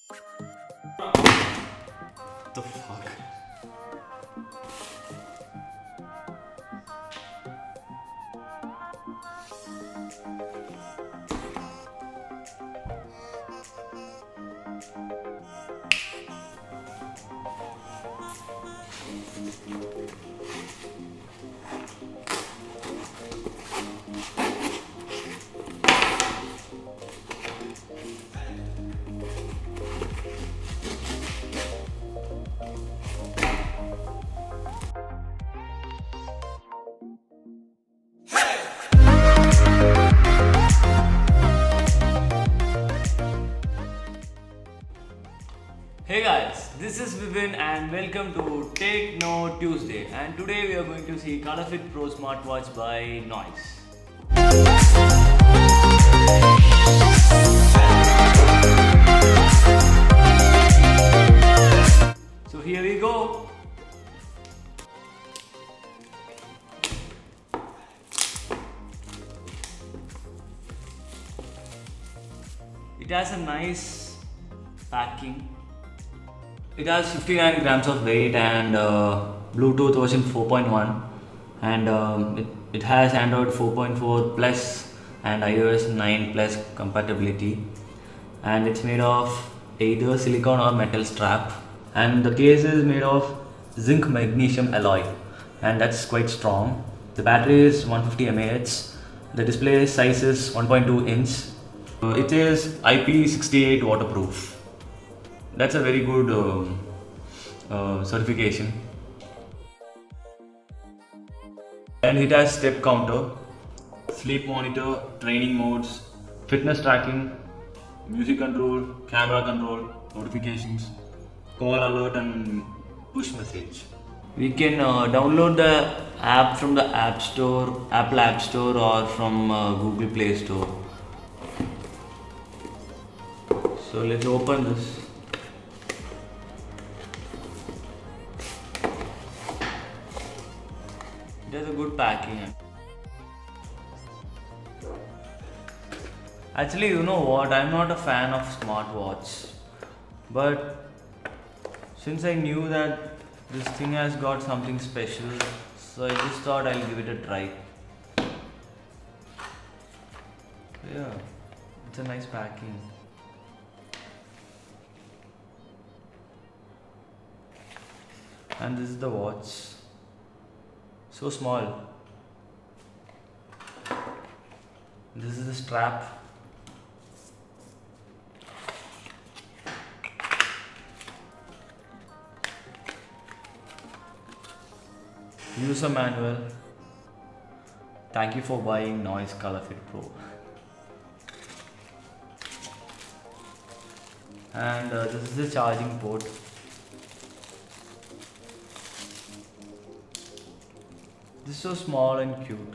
The fuck? Hey guys, this is Vivin and welcome to Take Note Tuesday, and today we are going to see ColorFit Pro Smartwatch by Noise. So here we go. It has a nice packing. It has 59 grams of weight and Bluetooth version 4.1, and it has Android 4.4 plus and iOS 9 plus compatibility, and it's made of either silicone or metal strap, and the case is made of zinc magnesium alloy, and that's quite strong. The battery is 150 mAh. The display size is 1.2 inch. It is IP68 waterproof. That's a very good certification. And it has step counter, sleep monitor, training modes, fitness tracking, music control, camera control, notifications, call alert and push message. We can download the app from the App Store, Apple App Store, or from Google Play Store. So let's open this. It has a good packing. Actually, you know what? I'm not a fan of smartwatch, but since I knew that this thing has got something special, so I just thought I'll give it a try. Yeah, it's a nice packing. And this is the watch. So small. This is the strap. User manual. Thank you for buying Noise ColorFit Pro. And this is the charging port. This is so small and cute.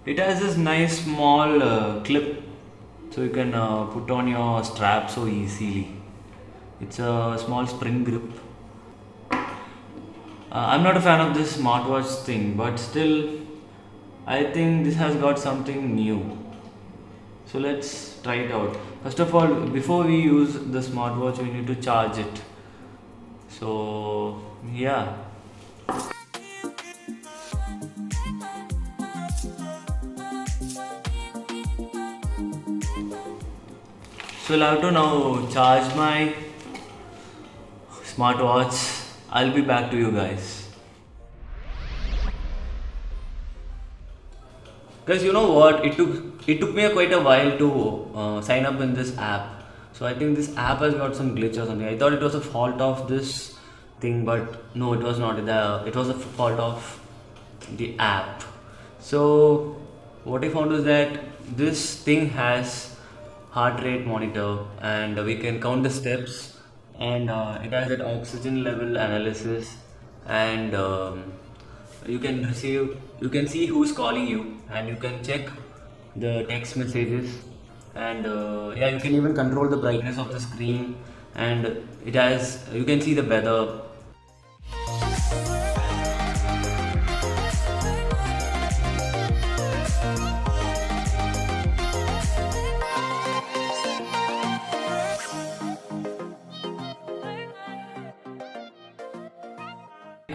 It has this nice small clip, so you can put on your strap so easily. It's a small spring grip. I'm not a fan of this smartwatch thing, but still, I think this has got something new. So let's try it out. First of all, before we use the smartwatch, we need to charge it. So yeah. So I'll have to now charge my smartwatch. I'll be back to you guys. Guys, you know what? It took me quite a while to sign up in this app. So I think this app has got some glitch or something. I thought it was a fault of this thing, but no, it was not. It was a fault of the app. So what I found was that this thing has heart rate monitor, and we can count the steps, and it has an oxygen level analysis, and you can see who's calling you, and you can check the text messages, and yeah, you can even control the brightness of the screen, and it has, you can see the weather.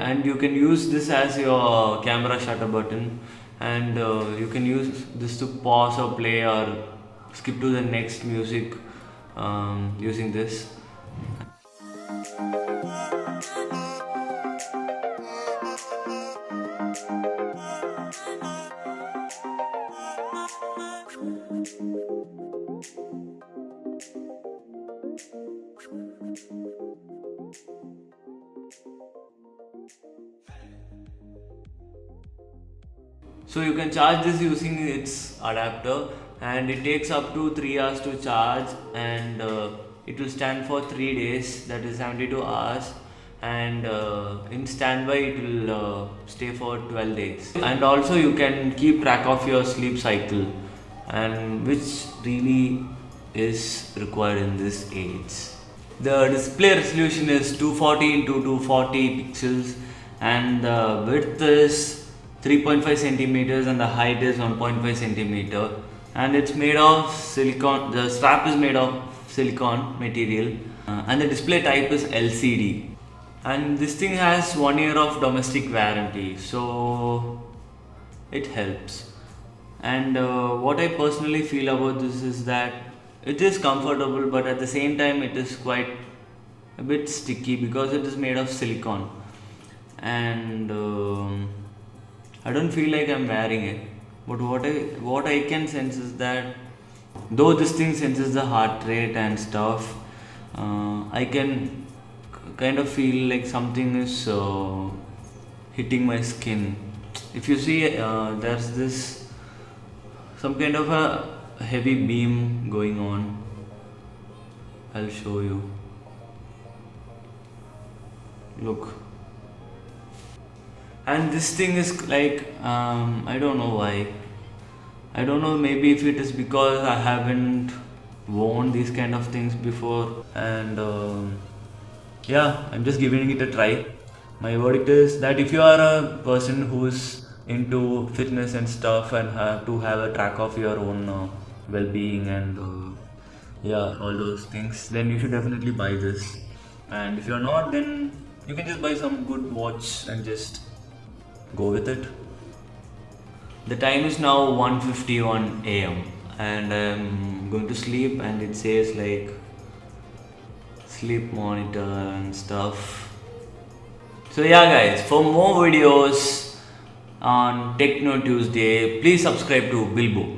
And you can use this as your camera shutter button, and you can use this to pause or play or skip to the next music using this. So you can charge this using its adapter, and it takes up to 3 hours to charge, and it will stand for 3 days, that is 72 hours, and in standby it will stay for 12 days. And also you can keep track of your sleep cycle, and which really is required in this age. The display resolution is 240 into 240 pixels, and the width is 3.5 centimeters and the height is 1.5 centimeter, and it's made of silicone. The strap is made of silicone material, and the display type is LCD, and this thing has 1 year of domestic warranty, so it helps. And what I personally feel about this is that it is comfortable, but at the same time it is quite a bit sticky because it is made of silicone, and I don't feel like I'm wearing it. But what I can sense is that though this thing senses the heart rate and stuff, I can kind of feel like something is hitting my skin. If you see, there's this some kind of a heavy beam going on. I'll show you. Look. And this thing is like, I don't know why. I don't know, maybe if it is because I haven't worn these kind of things before, and yeah, I'm just giving it a try. My verdict is that if you are a person who's into fitness and stuff, and have to have a track of your own well-being and yeah, all those things, then you should definitely buy this. And if you're not, then you can just buy some good watch and just go with it. The time is now 1:51 a.m. and I'm going to sleep, and it says like sleep monitor and stuff. So yeah guys, for more videos on Techno Tuesday, please subscribe to Bilbo.